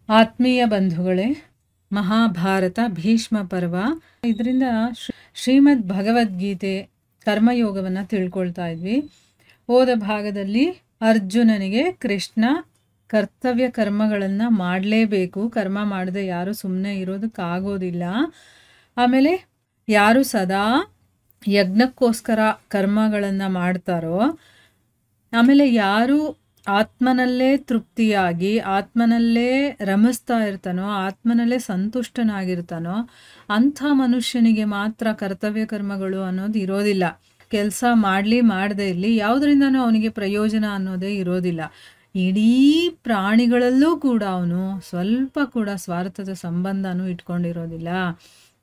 ಆತ್ಮೀಯ ಬಂಧುಗಳೇ, ಮಹಾಭಾರತ ಭೀಷ್ಮ ಪರ್ವ ಇದರಿಂದ ಶ್ರೀಮದ್ ಭಗವದ್ಗೀತೆ ಕರ್ಮಯೋಗವನ್ನು ತಿಳ್ಕೊಳ್ತಾ ಇದ್ವಿ. ಹೋದ ಭಾಗದಲ್ಲಿ ಅರ್ಜುನನಿಗೆ ಕೃಷ್ಣ ಕರ್ತವ್ಯ ಕರ್ಮಗಳನ್ನು ಮಾಡಲೇಬೇಕು, ಕರ್ಮ ಮಾಡದೆ ಯಾರು ಸುಮ್ಮನೆ ಇರೋದಕ್ಕಾಗೋದಿಲ್ಲ. ಆಮೇಲೆ ಯಾರು ಸದಾ ಯಜ್ಞಕ್ಕೋಸ್ಕರ ಕರ್ಮಗಳನ್ನು ಮಾಡ್ತಾರೋ, ಆಮೇಲೆ ಯಾರು ಆತ್ಮನಲ್ಲೇ ತೃಪ್ತಿಯಾಗಿ ಆತ್ಮನಲ್ಲೇ ರಮಿಸ್ತಾ ಇರ್ತಾನೋ, ಆತ್ಮನಲ್ಲೇ ಸಂತುಷ್ಟನಾಗಿರ್ತಾನೋ ಅಂಥ ಮನುಷ್ಯನಿಗೆ ಮಾತ್ರ ಕರ್ತವ್ಯ ಕರ್ಮಗಳು ಅನ್ನೋದು ಇರೋದಿಲ್ಲ. ಕೆಲಸ ಮಾಡದೇ ಇರಲಿ, ಯಾವುದರಿಂದನೂ ಅವನಿಗೆ ಪ್ರಯೋಜನ ಅನ್ನೋದೇ ಇರೋದಿಲ್ಲ. ಇಡೀ ಪ್ರಾಣಿಗಳಲ್ಲೂ ಕೂಡ ಅವನು ಸ್ವಲ್ಪ ಕೂಡ ಸ್ವಾರ್ಥದ ಸಂಬಂಧನೂ ಇಟ್ಕೊಂಡಿರೋದಿಲ್ಲ.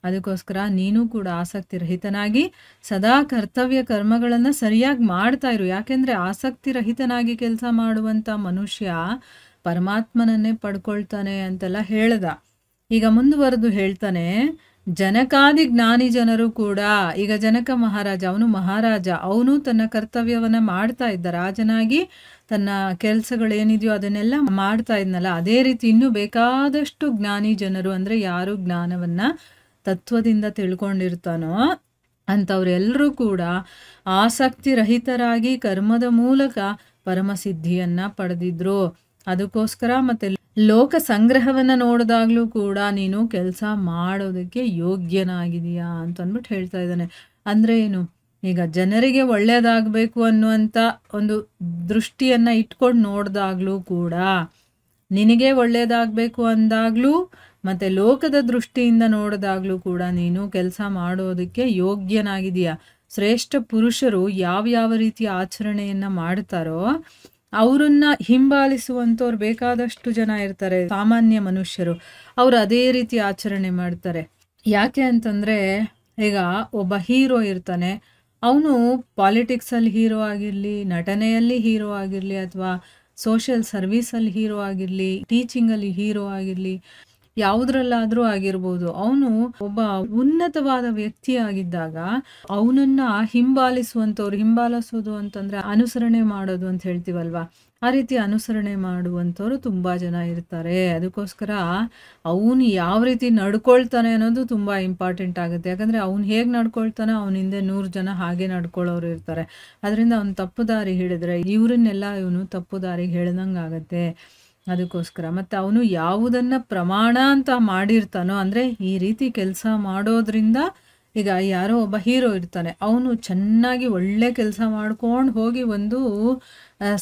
ಅದಕ್ಕೋಸ್ಕರ ನೀನು ಕೂಡ ಆಸಕ್ತಿ ರಹಿತನಾಗಿ ಸದಾ ಕರ್ತವ್ಯ ಕರ್ಮಗಳನ್ನು ಸರಿಯಾಗಿ ಮಾಡ್ತಾ ಇರು. ಯಾಕೆಂದರೆ ಆಸಕ್ತಿ ರಹಿತನಾಗಿ ಕೆಲಸ ಮಾಡುವಂಥ ಮನುಷ್ಯ ಪರಮಾತ್ಮನನ್ನೇ ಪಡ್ಕೊಳ್ತಾನೆ ಅಂತೆಲ್ಲ ಹೇಳ್ದ. ಈಗ ಮುಂದುವರೆದು ಹೇಳ್ತಾನೆ, ಜನಕಾದಿ ಜ್ಞಾನಿ ಜನರು ಕೂಡ, ಈಗ ಜನಕ ಮಹಾರಾಜ, ಅವನು ಮಹಾರಾಜ, ಅವನು ತನ್ನ ಕರ್ತವ್ಯವನ್ನು ಮಾಡ್ತಾ ಇದ್ದ, ರಾಜನಾಗಿ ತನ್ನ ಕೆಲಸಗಳೇನಿದೆಯೋ ಅದನ್ನೆಲ್ಲ ಮಾಡ್ತಾ ಇದ್ನಲ್ಲ. ಅದೇ ರೀತಿ ಇನ್ನೂ ಬೇಕಾದಷ್ಟು ಜ್ಞಾನಿ ಜನರು, ಅಂದರೆ ಯಾರು ಜ್ಞಾನವನ್ನು ತತ್ವದಿಂದ ತಿಳ್ಕೊಂಡಿರ್ತಾನೋ ಅಂಥವ್ರೆಲ್ಲರೂ ಕೂಡ ಆಸಕ್ತಿ ರಹಿತರಾಗಿ ಕರ್ಮದ ಮೂಲಕ ಪರಮಸಿದ್ಧಿಯನ್ನು ಪಡೆದಿದ್ರು. ಅದಕ್ಕೋಸ್ಕರ ಮತ್ತೆ ಲೋಕ ಸಂಗ್ರಹವನ್ನು ನೋಡಿದಾಗಲೂ ಕೂಡ ನೀನು ಕೆಲಸ ಮಾಡೋದಕ್ಕೆ ಯೋಗ್ಯನಾಗಿದೆಯಾ ಅಂತಂದ್ಬಿಟ್ಟು ಹೇಳ್ತಾ ಇದ್ದಾನೆ. ಅಂದರೆ ಏನು, ಈಗ ಜನರಿಗೆ ಒಳ್ಳೆಯದಾಗಬೇಕು ಅನ್ನುವಂಥ ಒಂದು ದೃಷ್ಟಿಯನ್ನು ಇಟ್ಕೊಂಡು ನೋಡಿದಾಗಲೂ ಕೂಡ, ನಿನಗೆ ಒಳ್ಳೆಯದಾಗಬೇಕು ಅಂದಾಗಲೂ ಮತ್ತು ಲೋಕದ ದೃಷ್ಟಿಯಿಂದ ನೋಡಿದಾಗಲೂ ಕೂಡ ನೀನು ಕೆಲಸ ಮಾಡೋದಕ್ಕೆ ಯೋಗ್ಯನಾಗಿದೆಯಾ. ಶ್ರೇಷ್ಠ ಪುರುಷರು ಯಾವ ರೀತಿಯ ಆಚರಣೆಯನ್ನು ಮಾಡ್ತಾರೋ ಅವರನ್ನ ಹಿಂಬಾಲಿಸುವಂಥವ್ರು ಬೇಕಾದಷ್ಟು ಜನ ಇರ್ತಾರೆ. ಸಾಮಾನ್ಯ ಮನುಷ್ಯರು ಅವರು ಅದೇ ರೀತಿ ಆಚರಣೆ ಮಾಡ್ತಾರೆ. ಯಾಕೆ ಅಂತಂದರೆ, ಈಗ ಒಬ್ಬ ಹೀರೋ ಇರ್ತಾನೆ, ಅವನು ಪಾಲಿಟಿಕ್ಸಲ್ಲಿ ಹೀರೋ ಆಗಿರಲಿ, ನಟನೆಯಲ್ಲಿ ಹೀರೋ ಆಗಿರಲಿ, ಅಥವಾ ಸೋಷಿಯಲ್ ಸರ್ವೀಸಲ್ಲಿ ಹೀರೋ ಆಗಿರಲಿ, ಟೀಚಿಂಗಲ್ಲಿ ಹೀರೋ ಆಗಿರಲಿ, ಯಾವುದ್ರಲ್ಲಾದರೂ ಆಗಿರ್ಬೋದು, ಅವನು ಒಬ್ಬ ಉನ್ನತವಾದ ವ್ಯಕ್ತಿ ಆಗಿದ್ದಾಗ ಅವನನ್ನ ಹಿಂಬಾಲಿಸುವಂಥವ್ರು, ಹಿಂಬಾಲಿಸೋದು ಅಂತಂದರೆ ಅನುಸರಣೆ ಮಾಡೋದು ಅಂತ ಹೇಳ್ತೀವಲ್ವ, ಆ ರೀತಿ ಅನುಸರಣೆ ಮಾಡುವಂಥವ್ರು ತುಂಬ ಜನ ಇರ್ತಾರೆ. ಅದಕ್ಕೋಸ್ಕರ ಅವನು ಯಾವ ರೀತಿ ನಡ್ಕೊಳ್ತಾನೆ ಅನ್ನೋದು ತುಂಬ ಇಂಪಾರ್ಟೆಂಟ್ ಆಗುತ್ತೆ. ಯಾಕಂದರೆ ಅವ್ನು ಹೇಗೆ ನಡ್ಕೊಳ್ತಾನೆ ಅವನ ಹಿಂದೆ 100 ಜನ ಹಾಗೆ ನಡ್ಕೊಳ್ಳೋರು ಇರ್ತಾರೆ. ಅದರಿಂದ ಅವನು ತಪ್ಪು ದಾರಿ ಹಿಡಿದ್ರೆ ಇವರನ್ನೆಲ್ಲ ಇವನು ತಪ್ಪು ದಾರಿಗೆ ಹೇಳ್ದಂಗೆ ಆಗುತ್ತೆ. ಅದಕ್ಕೋಸ್ಕರ ಮತ್ತು ಅವನು ಯಾವುದನ್ನು ಪ್ರಮಾಣ ಅಂತ ಮಾಡಿರ್ತಾನೋ, ಅಂದರೆ ಈ ರೀತಿ ಕೆಲಸ ಮಾಡೋದ್ರಿಂದ, ಈಗ ಯಾರೋ ಒಬ್ಬ ಹೀರೋ ಇರ್ತಾನೆ, ಅವನು ಚೆನ್ನಾಗಿ ಒಳ್ಳೆ ಕೆಲಸ ಮಾಡ್ಕೊಂಡು ಹೋಗಿ ಒಂದು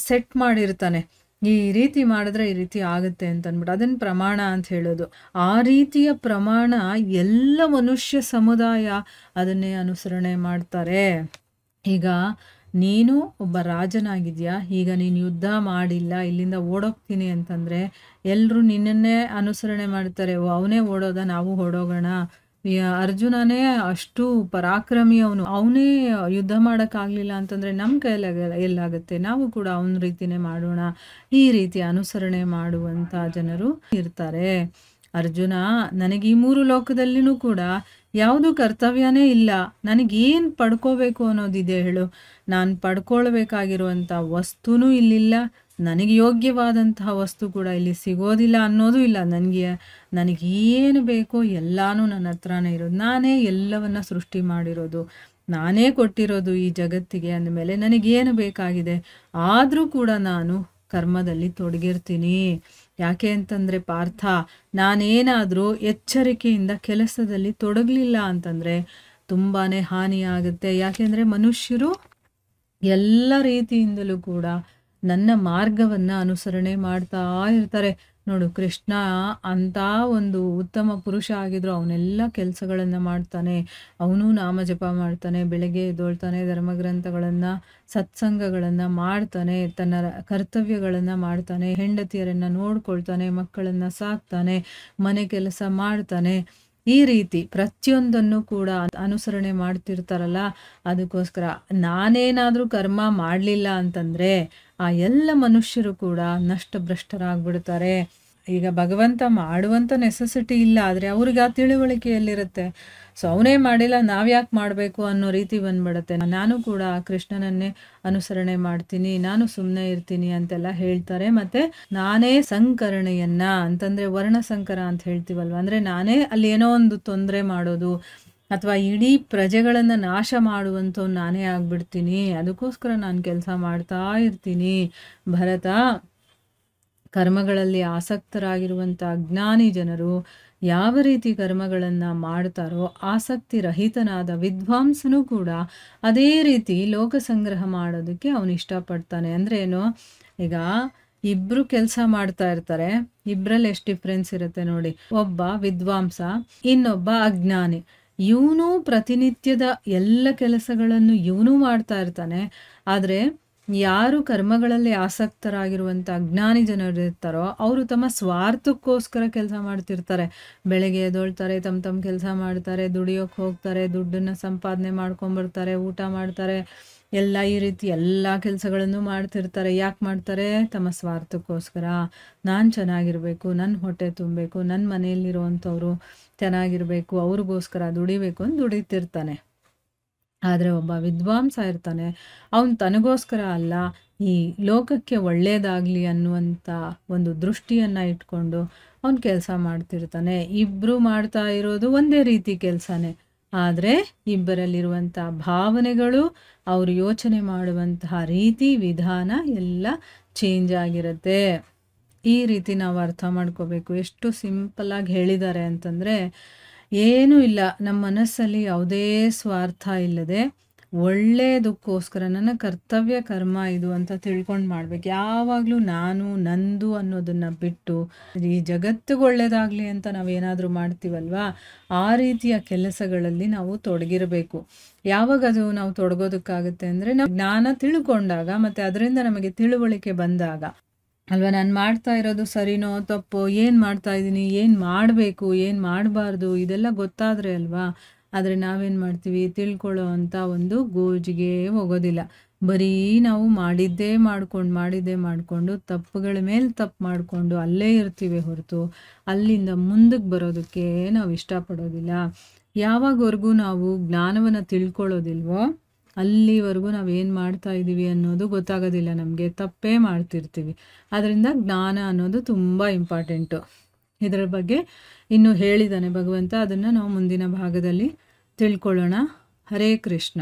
ಸೆಟ್ ಮಾಡಿರ್ತಾನೆ, ಈ ರೀತಿ ಮಾಡಿದ್ರೆ ಈ ರೀತಿ ಆಗುತ್ತೆ ಅಂತಂದ್ಬಿಟ್ಟು, ಅದನ್ನು ಪ್ರಮಾಣ ಅಂತ ಹೇಳೋದು. ಆ ರೀತಿಯ ಪ್ರಮಾಣ ಎಲ್ಲ ಮನುಷ್ಯ ಸಮುದಾಯ ಅದನ್ನೇ ಅನುಸರಣೆ ಮಾಡ್ತಾರೆ. ಈಗ ನೀನು ಒಬ್ಬ ರಾಜನಾಗಿದೆಯಾ, ಈಗ ನೀನು ಯುದ್ಧ ಮಾಡಿಲ್ಲ, ಇಲ್ಲಿಂದ ಓಡೋಗ್ತೀನಿ ಅಂತಂದರೆ ಎಲ್ಲರೂ ನಿನ್ನನ್ನೇ ಅನುಸರಣೆ ಮಾಡ್ತಾರೆ. ಅವನೇ ಓಡೋದ, ನಾವು ಓಡೋಗೋಣ. ಅರ್ಜುನನೇ ಅಷ್ಟು ಪರಾಕ್ರಮಿ, ಅವನೇ ಯುದ್ಧ ಮಾಡೋಕ್ಕಾಗಲಿಲ್ಲ ಅಂತಂದರೆ ನಮ್ಮ ಕೈಯಲ್ಲಿ ಎಲ್ಲಾಗುತ್ತೆ, ನಾವು ಕೂಡ ಅವನ ರೀತಿಯೇ ಮಾಡೋಣ. ಈ ರೀತಿ ಅನುಸರಣೆ ಮಾಡುವಂಥ ಜನರು ಇರ್ತಾರೆ. ಅರ್ಜುನ, ನನಗೆ ಈ 3 ಲೋಕದಲ್ಲಿನೂ ಕೂಡ ಯಾವುದು ಕರ್ತವ್ಯನೇ ಇಲ್ಲ, ನನಗೇನು ಪಡ್ಕೋಬೇಕು ಅನ್ನೋದಿದೆ ಹೇಳು. ನಾನು ಪಡ್ಕೊಳ್ಬೇಕಾಗಿರುವಂಥ ವಸ್ತುನೂ ಇಲ್ಲಿಲ್ಲ, ನನಗೆ ಯೋಗ್ಯವಾದಂತಹ ವಸ್ತು ಕೂಡ ಇಲ್ಲಿ ಸಿಗೋದಿಲ್ಲ ಅನ್ನೋದು ಇಲ್ಲ. ನನಗೇನು ಬೇಕೋ ಎಲ್ಲನೂ ನನ್ನ ಹತ್ರನೇ ಇರೋದು. ನಾನೇ ಎಲ್ಲವನ್ನ ಸೃಷ್ಟಿ ಮಾಡಿರೋದು, ನಾನೇ ಕೊಟ್ಟಿರೋದು ಈ ಜಗತ್ತಿಗೆ. ಅಂದಮೇಲೆ ನನಗೇನು ಬೇಕಾಗಿದೆ, ಆದರೂ ಕೂಡ ನಾನು ಕರ್ಮದಲ್ಲಿ ತೊಡಗಿರ್ತೀನಿ. ಯಾಕೆ ಅಂತಂದರೆ ಪಾರ್ಥ, ನಾನೇನಾದರೂ ಎಚ್ಚರಿಕೆಯಿಂದ ಕೆಲಸದಲ್ಲಿ ತೊಡಗಲಿಲ್ಲ ಅಂತಂದರೆ ತುಂಬಾ ಹಾನಿಯಾಗುತ್ತೆ. ಯಾಕೆಂದರೆ ಮನುಷ್ಯರು ಎಲ್ಲ ರೀತಿಯಿಂದಲೂ ಕೂಡ ನನ್ನ ಮಾರ್ಗವನ್ನು ಅನುಸರಣೆ ಮಾಡ್ತಾ ಇರ್ತಾರೆ. ನೋಡು, ಕೃಷ್ಣ ಅಂಥ ಒಂದು ಉತ್ತಮ ಪುರುಷ ಆಗಿದ್ರು, ಅವನೆಲ್ಲ ಕೆಲಸಗಳನ್ನು ಮಾಡ್ತಾನೆ. ಅವನು ನಾಮಜಪ ಮಾಡ್ತಾನೆ, ಬೆಳಗ್ಗೆ ಎದ್ದೊಳ್ತಾನೆ, ಧರ್ಮಗ್ರಂಥಗಳನ್ನು ಸತ್ಸಂಗಗಳನ್ನು ಮಾಡ್ತಾನೆ, ತನ್ನ ಕರ್ತವ್ಯಗಳನ್ನು ಮಾಡ್ತಾನೆ, ಹೆಂಡತಿಯರನ್ನು ನೋಡ್ಕೊಳ್ತಾನೆ, ಮಕ್ಕಳನ್ನು ಸಾಕ್ತಾನೆ, ಮನೆ ಕೆಲಸ ಮಾಡ್ತಾನೆ. ಈ ರೀತಿ ಪ್ರತಿಯೊಂದನ್ನು ಕೂಡ ಅನುಸರಣೆ ಮಾಡ್ತಿರ್ತಾರಲ್ಲ. ಅದಕ್ಕೋಸ್ಕರ ನಾನೇನಾದರೂ ಕರ್ಮ ಮಾಡಲಿಲ್ಲ ಅಂತಂದರೆ ಆ ಎಲ್ಲ ಮನುಷ್ಯರು ಕೂಡ ನಷ್ಟಭ್ರಷ್ಟರಾಗ್ಬಿಡ್ತಾರೆ. ಈಗ ಭಗವಂತ ಮಾಡುವಂಥ ನೆಸೆಸಿಟಿ ಇಲ್ಲ, ಆದರೆ ಅವ್ರಿಗೆ ಆ ತಿಳುವಳಿಕೆಯಲ್ಲಿರುತ್ತೆ. ಸೊ ಅವನೇ ಮಾಡಿಲ್ಲ, ನಾವ್ಯಾಕೆ ಮಾಡಬೇಕು ಅನ್ನೋ ರೀತಿ ಬಂದ್ಬಿಡುತ್ತೆ. ನಾನು ಕೂಡ ಕೃಷ್ಣನನ್ನೇ ಅನುಸರಣೆ ಮಾಡ್ತೀನಿ, ನಾನು ಸುಮ್ಮನೆ ಇರ್ತೀನಿ ಅಂತೆಲ್ಲ ಹೇಳ್ತಾರೆ. ಮತ್ತು ನಾನೇ ಸಂಕರಣೆಯನ್ನ ಅಂತಂದರೆ ವರ್ಣಸಂಕರ ಅಂತ ಹೇಳ್ತೀವಲ್ವ, ಅಂದರೆ ನಾನೇ ಅಲ್ಲಿ ಏನೋ ಒಂದು ತೊಂದರೆ ಮಾಡೋದು ಅಥವಾ ಇಡೀ ಪ್ರಜೆಗಳನ್ನು ನಾಶ ಮಾಡುವಂಥವ್ನು ನಾನೇ ಆಗ್ಬಿಡ್ತೀನಿ, ಅದಕ್ಕೋಸ್ಕರ ನಾನು ಕೆಲಸ ಮಾಡ್ತಾ ಇರ್ತೀನಿ. ಭರತ, ಕರ್ಮಗಳಲ್ಲಿ ಆಸಕ್ತರಾಗಿರುವಂಥ ಅಜ್ಞಾನಿ ಜನರು ಯಾವ ರೀತಿ ಕರ್ಮಗಳನ್ನು ಮಾಡ್ತಾರೋ, ಆಸಕ್ತಿ ರಹಿತನಾದ ವಿದ್ವಾಂಸನೂ ಕೂಡ ಅದೇ ರೀತಿ ಲೋಕ ಸಂಗ್ರಹ ಮಾಡೋದಕ್ಕೆ ಅವನು ಇಷ್ಟಪಡ್ತಾನೆ. ಅಂದರೆ ಏನು, ಈಗ ಇಬ್ಬರು ಕೆಲಸ ಮಾಡ್ತಾ ಇರ್ತಾರೆ, ಇಬ್ಬರಲ್ಲಿ ಎಷ್ಟು ಡಿಫ್ರೆನ್ಸ್ ಇರುತ್ತೆ ನೋಡಿ. ಒಬ್ಬ ವಿದ್ವಾಂಸ, ಇನ್ನೊಬ್ಬ ಅಜ್ಞಾನಿ. ಇವನು ಪ್ರತಿನಿತ್ಯದ ಎಲ್ಲ ಕೆಲಸಗಳನ್ನು ಇವನು ಮಾಡ್ತಾ ಇರ್ತಾನೆ, ಆದರೆ ಯಾರು ಕರ್ಮಗಳಲ್ಲಿ ಆಸಕ್ತರಾಗಿರುವಂಥ ಅಜ್ಞಾನಿ ಜನರು ಇರ್ತಾರೋ ಅವರು ತಮ್ಮ ಸ್ವಾರ್ಥಕ್ಕೋಸ್ಕರ ಕೆಲಸ ಮಾಡ್ತಿರ್ತಾರೆ. ಬೆಳಗ್ಗೆ ಎದ್ದೊಳ್ತಾರೆ, ತಮ್ಮ ಕೆಲಸ ಮಾಡ್ತಾರೆ, ದುಡಿಯೋಕ್ಕೆ ಹೋಗ್ತಾರೆ, ದುಡ್ಡನ್ನು ಸಂಪಾದನೆ ಮಾಡ್ಕೊಂಬರ್ತಾರೆ, ಊಟ ಮಾಡ್ತಾರೆ, ಎಲ್ಲ ಈ ರೀತಿ ಎಲ್ಲ ಕೆಲಸಗಳನ್ನು ಮಾಡ್ತಿರ್ತಾರೆ. ಯಾಕೆ ಮಾಡ್ತಾರೆ? ತಮ್ಮ ಸ್ವಾರ್ಥಕ್ಕೋಸ್ಕರ. ನಾನು ಚೆನ್ನಾಗಿರಬೇಕು, ನನ್ನ ಹೊಟ್ಟೆ ತುಂಬಬೇಕು, ನನ್ನ ಮನೆಯಲ್ಲಿರುವಂಥವ್ರು ಚೆನ್ನಾಗಿರಬೇಕು, ಅವ್ರಿಗೋಸ್ಕರ ದುಡಿಬೇಕು ಅಂತ ದುಡಿತಿರ್ತಾನೆ. ಆದರೆ ಒಬ್ಬ ವಿದ್ವಾಂಸ ಇರ್ತಾನೆ, ಅವನು ತನಗೋಸ್ಕರ ಅಲ್ಲ, ಈ ಲೋಕಕ್ಕೆ ಒಳ್ಳೆಯದಾಗಲಿ ಅನ್ನುವಂಥ ಒಂದು ದೃಷ್ಟಿಯನ್ನು ಇಟ್ಕೊಂಡು ಅವನು ಕೆಲಸ ಮಾಡ್ತಿರ್ತಾನೆ. ಇಬ್ಬರು ಮಾಡ್ತಾ ಇರೋದು ಒಂದೇ ರೀತಿ ಕೆಲಸನೇ, ಆದರೆ ಇಬ್ಬರಲ್ಲಿರುವಂಥ ಭಾವನೆಗಳು, ಅವರು ಯೋಚನೆ ಮಾಡುವಂತಹ ರೀತಿ ವಿಧಾನ ಎಲ್ಲ ಚೇಂಜ್ ಆಗಿರುತ್ತೆ. ಈ ರೀತಿ ನಾವು ಅರ್ಥ ಮಾಡ್ಕೋಬೇಕು. ಎಷ್ಟು ಸಿಂಪಲ್ಲಾಗಿ ಹೇಳಿದ್ದಾರೆ ಅಂತಂದರೆ, ಏನೂ ಇಲ್ಲ, ನಮ್ಮ ಮನಸ್ಸಲ್ಲಿ ಯಾವುದೇ ಸ್ವಾರ್ಥ ಇಲ್ಲದೆ ಒಳ್ಳೆಯದಕ್ಕೋಸ್ಕರ ನನ್ನ ಕರ್ತವ್ಯ ಕರ್ಮ ಇದು ಅಂತ ತಿಳ್ಕೊಂಡು ಮಾಡ್ಬೇಕು. ಯಾವಾಗಲೂ ನಾನು ನಂದು ಅನ್ನೋದನ್ನು ಬಿಟ್ಟು ಈ ಜಗತ್ತಿಗೆ ಒಳ್ಳೆಯದಾಗಲಿ ಅಂತ ನಾವೇನಾದರೂ ಮಾಡ್ತೀವಲ್ವಾ, ಆ ರೀತಿಯ ಕೆಲಸಗಳಲ್ಲಿ ನಾವು ತೊಡಗಿರಬೇಕು. ಯಾವಾಗ ಅದು ನಾವು ತೊಡಗೋದಕ್ಕಾಗುತ್ತೆ ಅಂದರೆ, ನಾವು ಜ್ಞಾನ ತಿಳ್ಕೊಂಡಾಗ ಮತ್ತು ಅದರಿಂದ ನಮಗೆ ತಿಳುವಳಿಕೆ ಬಂದಾಗ ಅಲ್ವಾ. ನಾನು ಮಾಡ್ತಾ ಇರೋದು ಸರಿನೋ ತಪ್ಪೋ, ಏನು ಮಾಡ್ತಾ ಇದ್ದೀನಿ, ಏನು ಮಾಡಬೇಕು, ಏನು ಮಾಡಬಾರ್ದು, ಇದೆಲ್ಲ ಗೊತ್ತಾದರೆ ಅಲ್ವಾ. ಆದರೆ ನಾವೇನು ಮಾಡ್ತೀವಿ, ತಿಳ್ಕೊಳ್ಳೋ ಅಂಥ ಒಂದು ಗೋಜಿಗೆ ಹೋಗೋದಿಲ್ಲ. ಬರೀ ನಾವು ಮಾಡಿದ್ದೇ ಮಾಡಿಕೊಂಡು ತಪ್ಪುಗಳ ಮೇಲೆ ತಪ್ಪು ಮಾಡಿಕೊಂಡು ಅಲ್ಲೇ ಇರ್ತೀವಿ ಹೊರತು ಅಲ್ಲಿಂದ ಮುಂದಕ್ಕೆ ಬರೋದಕ್ಕೆ ನಾವು ಇಷ್ಟಪಡೋದಿಲ್ಲ. ಯಾವಾಗವರೆಗೂ ನಾವು ಜ್ಞಾನವನ್ನು ತಿಳ್ಕೊಳ್ಳೋದಿಲ್ವೋ ಅಲ್ಲಿವರೆಗೂ ನಾವೇನು ಮಾಡ್ತಾ ಇದ್ದೀವಿ ಅನ್ನೋದು ಗೊತ್ತಾಗೋದಿಲ್ಲ ನಮಗೆ, ತಪ್ಪೇ ಮಾಡ್ತಿರ್ತೀವಿ. ಆದ್ದರಿಂದ ಜ್ಞಾನ ಅನ್ನೋದು ತುಂಬ ಇಂಪಾರ್ಟೆಂಟು. ಇದರ ಬಗ್ಗೆ ಇನ್ನೂ ಹೇಳಿದ್ದಾನೆ ಭಗವಂತ, ಅದನ್ನು ನಾವು ಮುಂದಿನ ಭಾಗದಲ್ಲಿ ತಿಳ್ಕೊಳ್ಳೋಣ. ಹರೇ ಕೃಷ್ಣ.